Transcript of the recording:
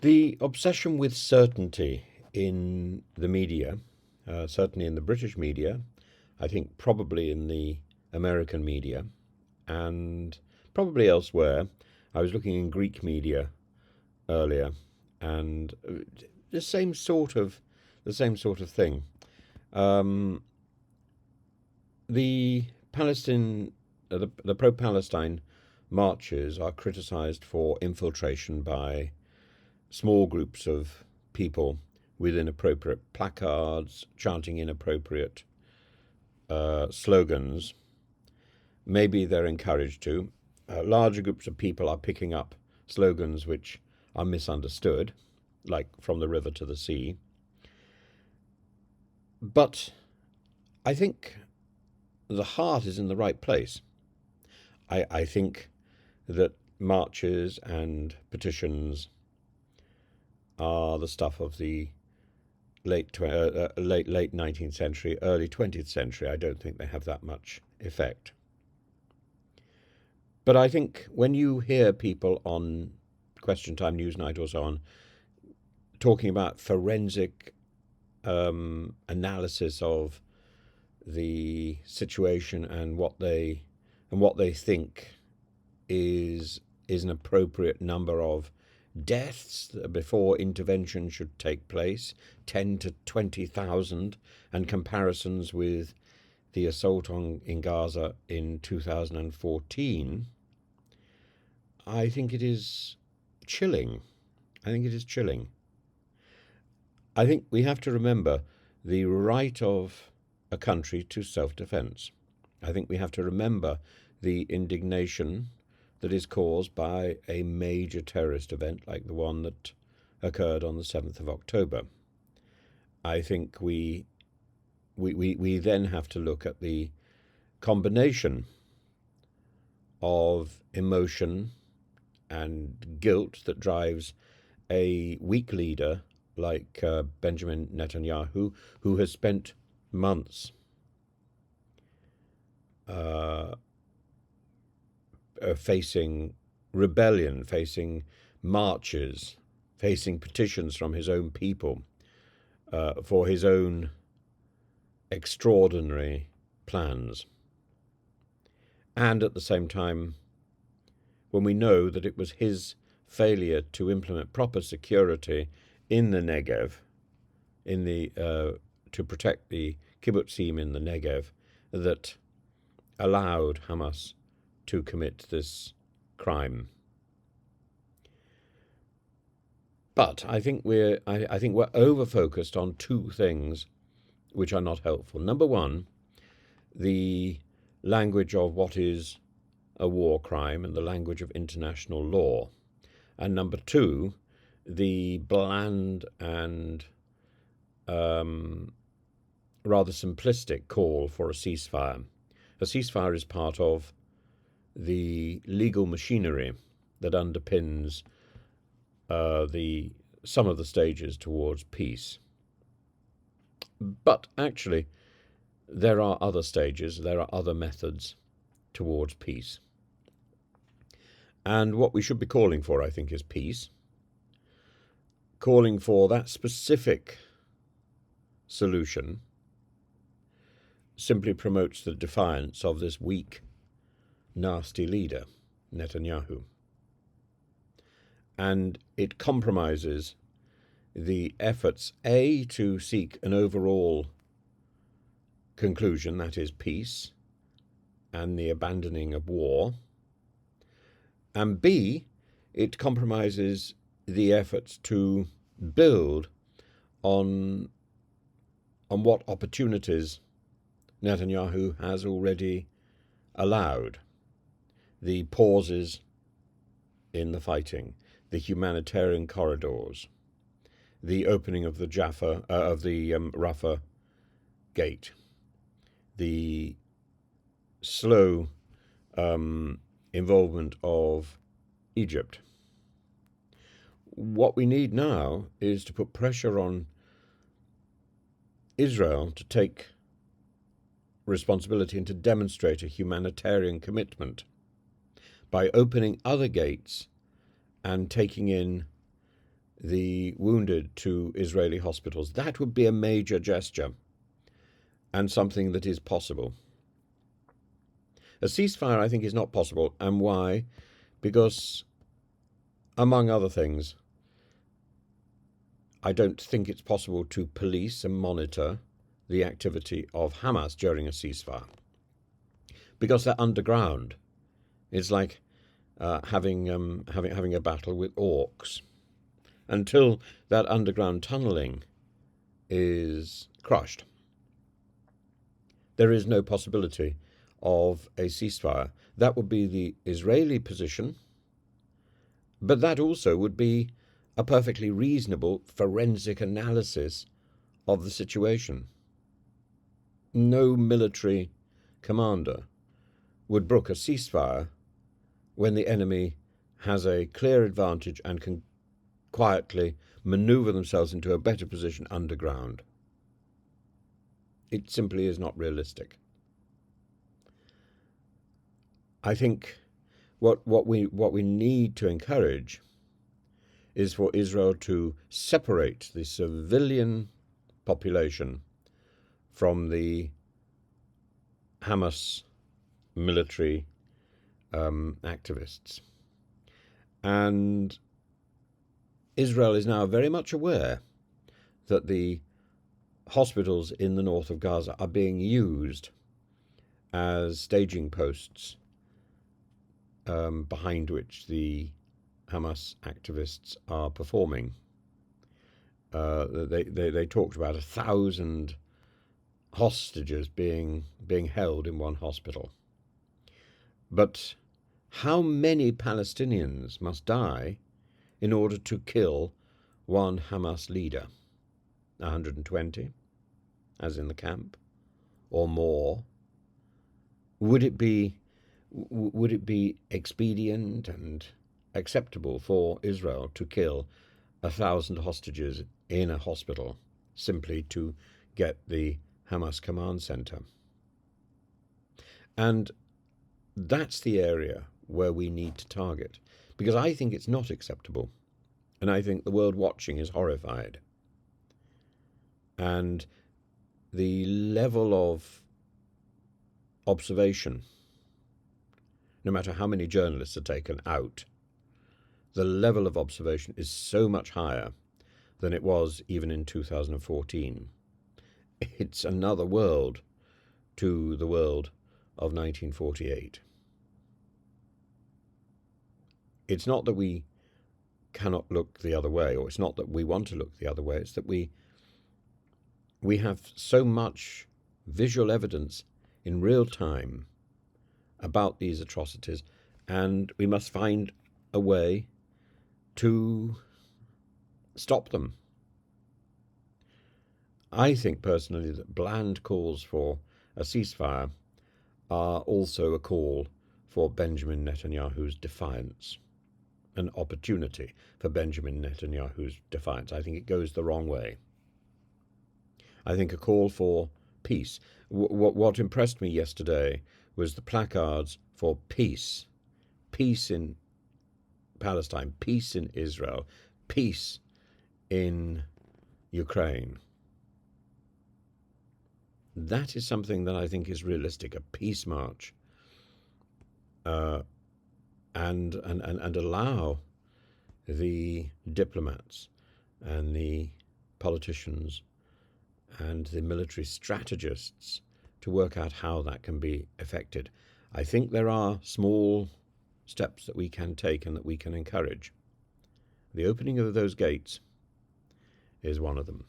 The obsession with certainty in the media, certainly in the British media, I think probably in the American media, and probably elsewhere. I was looking in Greek media earlier, and the same sort of the same sort of thing. Um, the Palestine, the pro-Palestine marches are criticised for infiltration by small groups of people with inappropriate placards, chanting inappropriate slogans. Maybe they're encouraged to. Larger groups of people are picking up slogans which are misunderstood, like from the river to the sea. But I think the heart is in the right place. I think that marches and petitions are the stuff of the late 19th century, early 20th century. I don't think they have that much effect. But I think when you hear people on Question Time, Newsnight, or so on talking about forensic analysis of the situation and what they think is an appropriate number of deaths before intervention should take place, 10 to 20,000, and comparisons with the assault in Gaza in 2014, I think it is chilling. I think it is chilling. I think we have to remember the right of a country to self-defense. I think we have to remember the indignation that is caused by a major terrorist event like the one that occurred on the 7th of October. I think we then have to look at the combination of emotion and guilt that drives a weak leader like Benjamin Netanyahu, who has spent months facing rebellion, facing marches, facing petitions from his own people for his own extraordinary plans. And at the same time, when we know that it was his failure to implement proper security in the Negev, to protect the kibbutzim in the Negev, that allowed Hamas to commit this crime. But I think we're over focused on two things which are not helpful. Number one, the language of what is a war crime and the language of international law. And number two, the bland and rather simplistic call for a ceasefire. A ceasefire is part of the legal machinery that underpins some of the stages towards peace. But actually, there are other stages, there are other methods towards peace. And what we should be calling for, I think, is peace. Calling for that specific solution simply promotes the defiance of this weak, nasty leader, Netanyahu. And it compromises the efforts, A, to seek an overall conclusion, that is peace, and the abandoning of war, and B, it compromises the efforts to build on what opportunities Netanyahu has already allowed. The pauses in the fighting, the humanitarian corridors, the opening of the Rafah gate, the slow involvement of Egypt. What we need now is to put pressure on Israel to take responsibility and to demonstrate a humanitarian commitment by opening other gates and taking in the wounded to Israeli hospitals. That would be a major gesture and something that is possible. A ceasefire, I think, is not possible. And why? Because, among other things, I don't think it's possible to police and monitor the activity of Hamas during a ceasefire, because they're underground. It's like having a battle with orcs. Until that underground tunneling is crushed, there is no possibility of a ceasefire. That would be the Israeli position, but that also would be a perfectly reasonable forensic analysis of the situation. No military commander would brook a ceasefire when the enemy has a clear advantage and can quietly maneuver themselves into a better position underground. It simply is not realistic. I think what we need to encourage is for Israel to separate the civilian population from the Hamas military activists. And Israel is now very much aware that the hospitals in the north of Gaza are being used as staging posts behind which the Hamas activists are performing. They talked about 1,000 hostages being held in one hospital. But how many Palestinians must die in order to kill one Hamas leader? 120, as in the camp, or more? Would it be expedient and acceptable for Israel to kill 1,000 hostages in a hospital simply to get the Hamas command center? And that's the area where we need to target, because I think it's not acceptable, and I think the world watching is horrified. And the level of observation, no matter how many journalists are taken out, the level of observation is so much higher than it was even in 2014. It's another world to the world of 1948. It's not that we cannot look the other way, or it's not that we want to look the other way, it's that we have so much visual evidence in real time about these atrocities, and we must find a way to stop them. I think personally that bland calls for a ceasefire are also a call for Benjamin Netanyahu's defiance, an opportunity for Benjamin Netanyahu's defiance. I think it goes the wrong way. I think a call for peace. What impressed me yesterday was the placards for peace. Peace in Palestine, peace in Israel, peace in Ukraine. That is something that I think is realistic, a peace march, and allow the diplomats and the politicians and the military strategists to work out how that can be effected. I think there are small steps that we can take and that we can encourage. The opening of those gates is one of them.